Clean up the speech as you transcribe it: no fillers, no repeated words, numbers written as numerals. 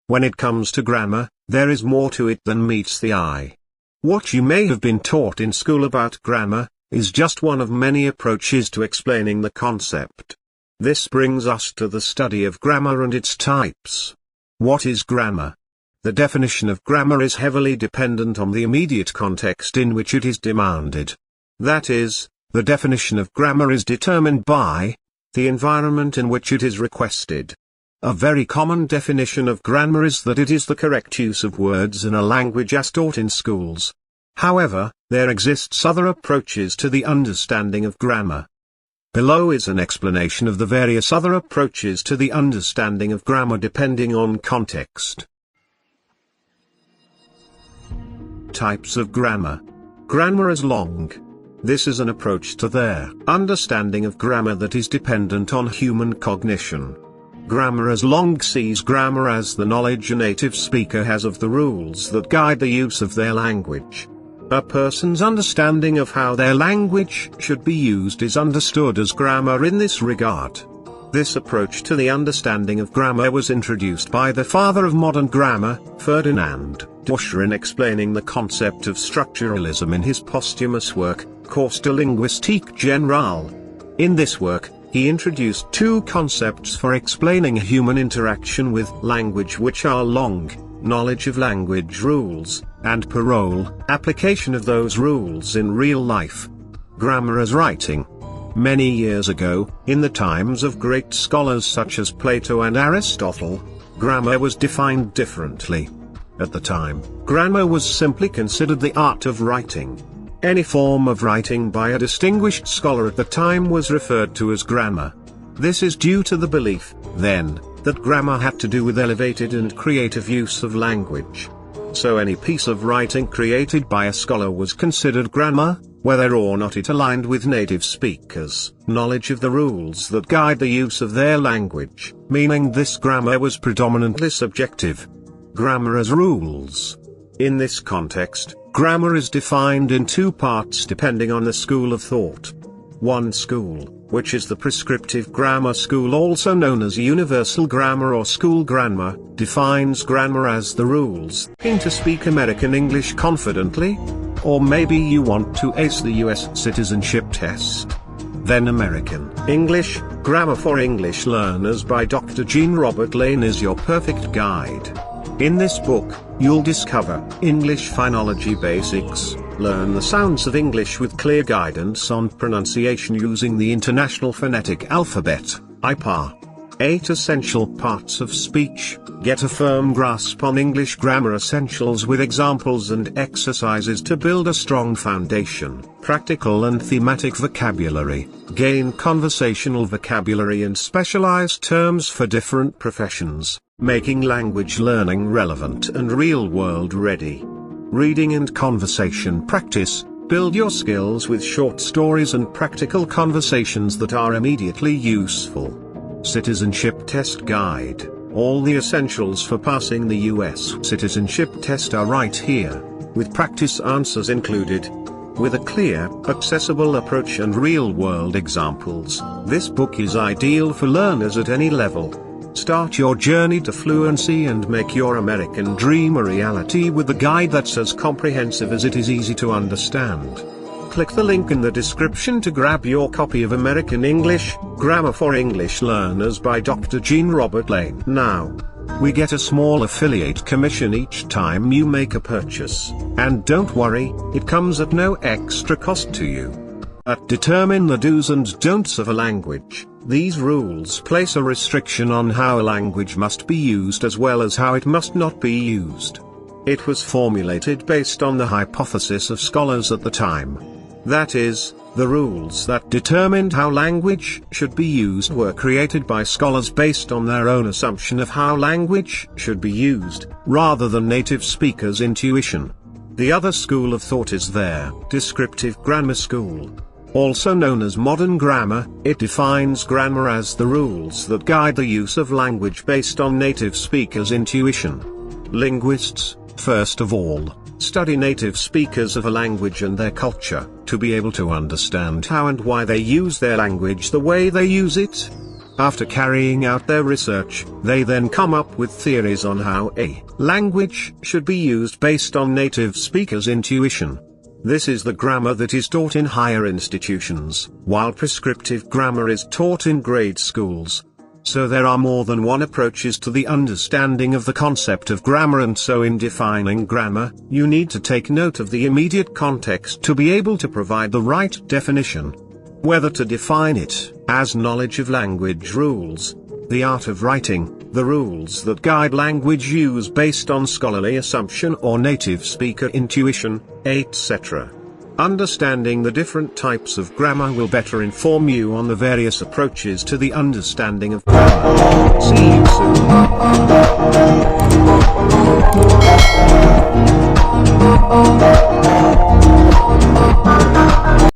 When it comes to grammar, there is more to it than meets the eye. What you may have been taught in school about grammar is just one of many approaches to explaining the concept. This brings us to the study of grammar and its types. What is grammar? The definition of grammar is heavily dependent on the immediate context in which it is demanded. That is, the definition of grammar is determined by the environment in which it is requested. A very common definition of grammar is that it is the correct use of words in a language as taught in schools. However, there exists other approaches to the understanding of grammar. Below is an explanation of the various other approaches to the understanding of grammar depending on context. Types of grammar. Grammar as langue. This is an approach to their understanding of grammar that is dependent on human cognition. Grammar as langue sees grammar as the knowledge a native speaker has of the rules that guide the use of their language. A person's understanding of how their language should be used is understood as grammar in this regard. This approach to the understanding of grammar was introduced by the father of modern grammar, Ferdinand de Saussure, in explaining the concept of structuralism in his posthumous work, Cours de Linguistique Générale. In this work, he introduced two concepts for explaining human interaction with language, which are langue, knowledge of language rules, and parole, application of those rules in real life. Grammar as writing. Many years ago, in the times of great scholars such as Plato and Aristotle, grammar was defined differently. At the time, grammar was simply considered the art of writing. Any form of writing by a distinguished scholar at the time was referred to as grammar. This is due to the belief, then, that grammar had to do with elevated and creative use of language. So any piece of writing created by a scholar was considered grammar, whether or not it aligned with native speakers' knowledge of the rules that guide the use of their language, meaning this grammar was predominantly subjective. Grammar as rules. In this context, grammar is defined in two parts depending on the school of thought. One school, which is the prescriptive grammar school, also known as universal grammar or school grammar, defines grammar as the rules to speak American English confidently. Or maybe you want to ace the US citizenship test. Then American English, Grammar for English Learners by Dr. Jean Robert Lane is your perfect guide. In this book, you'll discover English phonology basics, learn the sounds of English with clear guidance on pronunciation using the International Phonetic Alphabet, IPA. 8 essential parts of speech, get a firm grasp on English grammar essentials with examples and exercises to build a strong foundation, practical and thematic vocabulary, gain conversational vocabulary and specialized terms for different professions, making language learning relevant and real-world ready. Reading and conversation practice, build your skills with short stories and practical conversations that are immediately useful. Citizenship Test Guide. All the essentials for passing the US citizenship test are right here, with practice answers included. With a clear, accessible approach and real-world examples, this book is ideal for learners at any level. Start your journey to fluency and make your American dream a reality with a guide that's as comprehensive as it is easy to understand. Click the link in the description to grab your copy of American English, Grammar for English Learners by Dr. Jean Robert Lane. Now, we get a small affiliate commission each time you make a purchase, and don't worry, it comes at no extra cost to you. Determine the do's and don'ts of a language. These rules place a restriction on how a language must be used as well as how it must not be used. It was formulated based on the hypothesis of scholars at the time. That is, the rules that determined how language should be used were created by scholars based on their own assumption of how language should be used, rather than native speakers' intuition. The other school of thought is their descriptive grammar school. Also known as modern grammar, it defines grammar as the rules that guide the use of language based on native speakers' intuition. Linguists, first of all, study native speakers of a language and their culture, to be able to understand how and why they use their language the way they use it. After carrying out their research, they then come up with theories on how a language should be used based on native speakers' intuition. This is the grammar that is taught in higher institutions, while prescriptive grammar is taught in grade schools. So there are more than one approaches to the understanding of the concept of grammar, and so in defining grammar, you need to take note of the immediate context to be able to provide the right definition. Whether to define it as knowledge of language rules, the art of writing, the rules that guide language use based on scholarly assumption or native speaker intuition, etc. Understanding the different types of grammar will better inform you on the various approaches to the understanding of grammar. See you soon.